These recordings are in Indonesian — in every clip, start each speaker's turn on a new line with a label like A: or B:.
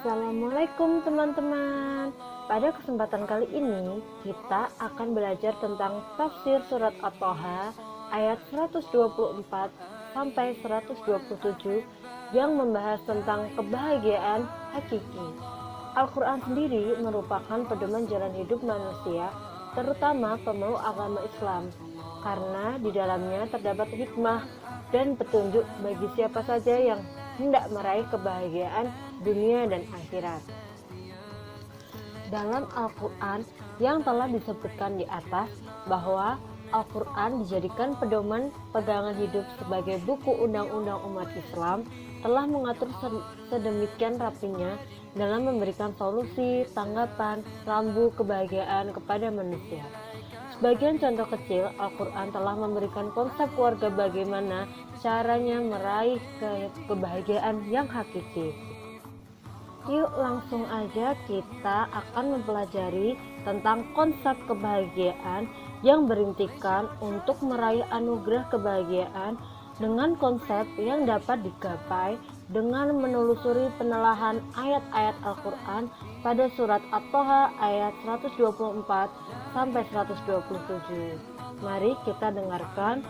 A: Assalamualaikum teman-teman. Pada kesempatan kali ini kita akan belajar tentang tafsir surat At-Thaha ayat 124 sampai 127 yang membahas tentang kebahagiaan hakiki. Al-Quran sendiri merupakan pedoman jalan hidup manusia, terutama pemeluk agama Islam, karena di dalamnya terdapat hikmah dan petunjuk bagi siapa saja yang hendak meraih kebahagiaan dunia dan akhirat. Dalam Al-Quran yang telah disebutkan di atas bahwa Al-Quran dijadikan pedoman pegangan hidup sebagai buku undang-undang umat Islam, telah mengatur sedemikian rapinya dalam memberikan solusi, tanggapan, rambu kebahagiaan kepada manusia. Sebagian contoh kecil, Al-Quran telah memberikan konsep keluarga bagaimana caranya meraih kebahagiaan yang hakiki. Yuk langsung aja kita akan mempelajari tentang konsep kebahagiaan yang berintikan untuk meraih anugerah kebahagiaan dengan konsep yang dapat digapai dengan menelusuri penelahan ayat-ayat Al-Quran pada surat At-Thaha ayat 124 sampai 127. Mari kita dengarkan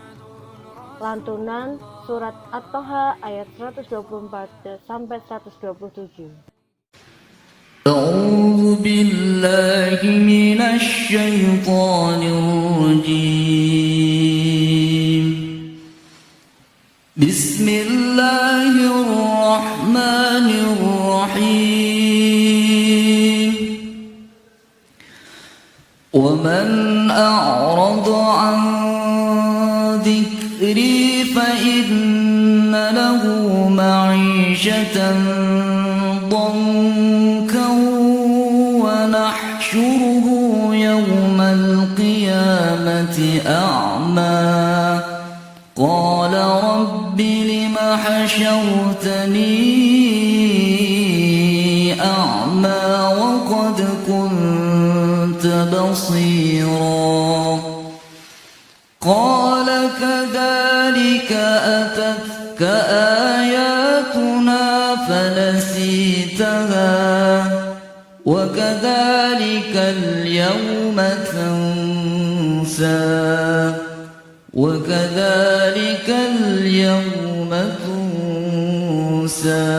A: lantunan surat At-Thaha ayat 124 sampai 127.
B: أعوذ بالله من الشيطان الرجيم بسم الله الرحمن الرحيم ومن أعرض عن ذكري فإن له معيشة ضنكا ونحشره يوم القيامة أعمى قال رب لم حشرتني أعمى وقد كنت بصيرا قال كذلك أتتك آياتنا فنسيتها وكذلك اليوم تنسى وكذلك اليوم تنسى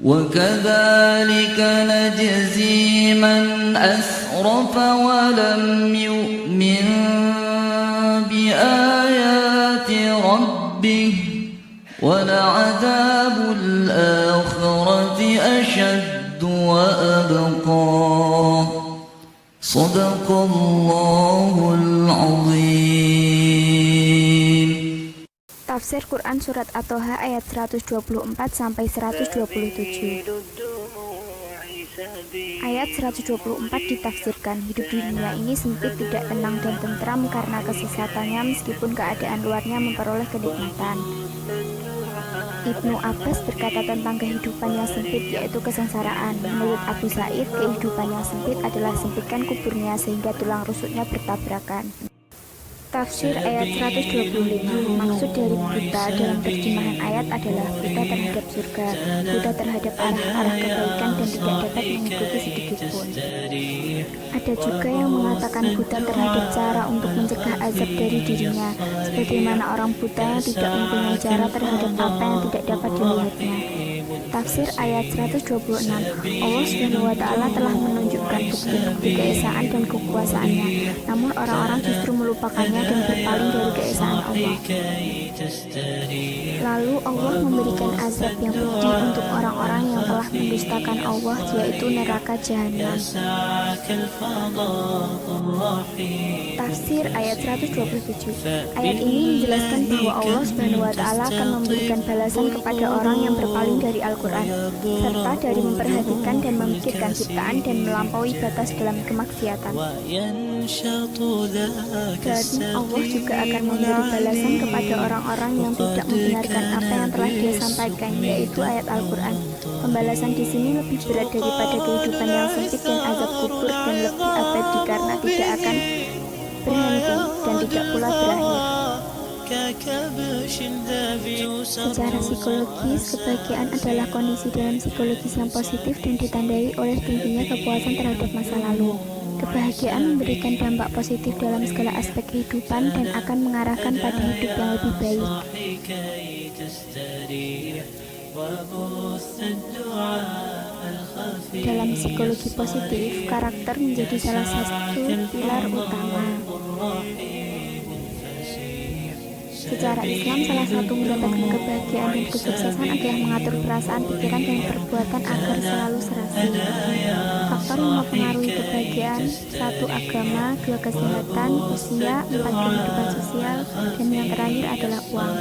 B: وكذلك نجزي من أسرف ولم يؤمن بآيات ربه ولعذاب الآخرة أشد وأبقى صدق الله العظيم.
C: Tafsir Quran Surat At-Thaha ayat 124 sampai 127. Ayat 124 ditafsirkan, hidup di dunia ini sempit, tidak tenang dan tentram karena kesesatannya meskipun keadaan luarnya memperoleh kenikmatan. Ibnu Abbas berkata tentang kehidupan yang sempit, yaitu kesengsaraan. Menurut Abu Sa'id, kehidupan yang sempit adalah sempitkan kuburnya sehingga tulang rusuknya bertabrakan. Tafsir ayat 125. Maksud dari buta dalam terjemahan ayat adalah buta terhadap surga, buta terhadap arah-arah kebaikan dan tidak dapat mengikuti sedikit pun. Ada juga yang mengatakan buta terhadap cara untuk mencegah azab dari dirinya, sebagaimana orang buta yang tidak mempunyai cara terhadap apa yang tidak dapat dilihatnya. Tafsir ayat 126. Allah SWT telah menunjukkan bukti-bukti keesaan dan kekuasaannya, namun orang-orang justru melupakannya dan berpaling dari keesaan Allah. Lalu Allah memberikan azab yang pedih untuk orang-orang yang telah mendustakan Allah, yaitu neraka Jahanam. Tafsir ayat 127. Ayat ini menjelaskan bahwa Allah SWT akan memberikan balasan kepada orang yang berpaling dari Al-Quran, serta dari memperhatikan dan memikirkan ciptaan dan melampaui batas dalam kemaksiatan. Dan Allah juga akan memberi balasan kepada orang-orang yang tidak membenarkan apa yang telah Dia sampaikan, yaitu ayat Al-Quran. Pembalasan di sini lebih berat daripada kehidupan yang sempit dan azab kubur, dan lebih abadi karena tidak akan berhenti dan tidak pula berakhir. Secara psikologis, kebahagiaan adalah kondisi dalam psikologis yang positif dan ditandai oleh tingginya kepuasan terhadap masa lalu. Kebahagiaan memberikan dampak positif dalam segala aspek kehidupan dan akan mengarahkan pada hidup yang lebih baik. Dalam psikologi positif, karakter menjadi salah satu pilar utama. Secara Islam, salah satu mendapatkan kebahagiaan dan kesuksesan adalah mengatur perasaan, pikiran, dan perbuatan agar selalu serasi. Faktor yang mempengaruhi kebahagiaan: 1. Agama, 2. Kesehatan, usia, 4. Kehidupan sosial, dan yang terakhir adalah uang.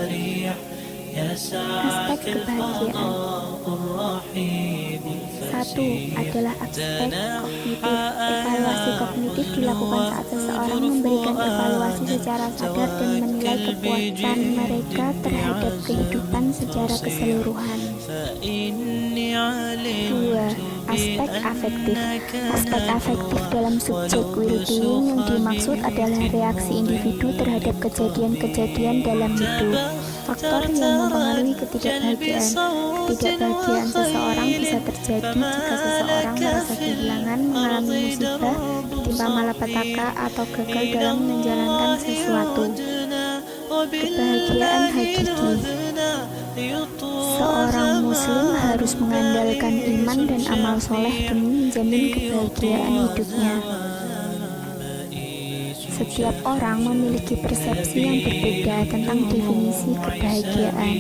C: Aspek kebahagiaan 1. adalah aspek kognitif. Evaluasi kognitif dilakukan saat seseorang memberikan evaluasi secara sadar dan menilai kepuasan mereka terhadap kehidupan secara keseluruhan. 2. Aspek afektif. Aspek afektif dalam subjek well-being yang dimaksud adalah reaksi individu terhadap kejadian-kejadian dalam hidup. Faktor yang mempengaruhi ketidakbahagiaan. Ketidakbahagiaan seseorang bisa terjadi jika seseorang merasa kehilangan, mengalami musibah, ditimpa malapetaka, atau gagal dalam menjalankan sesuatu. Kebahagiaan hakiki. Seorang muslim harus mengandalkan iman dan amal soleh demi menjamin kebahagiaan hidupnya. Setiap orang memiliki persepsi yang berbeda tentang definisi kebahagiaan.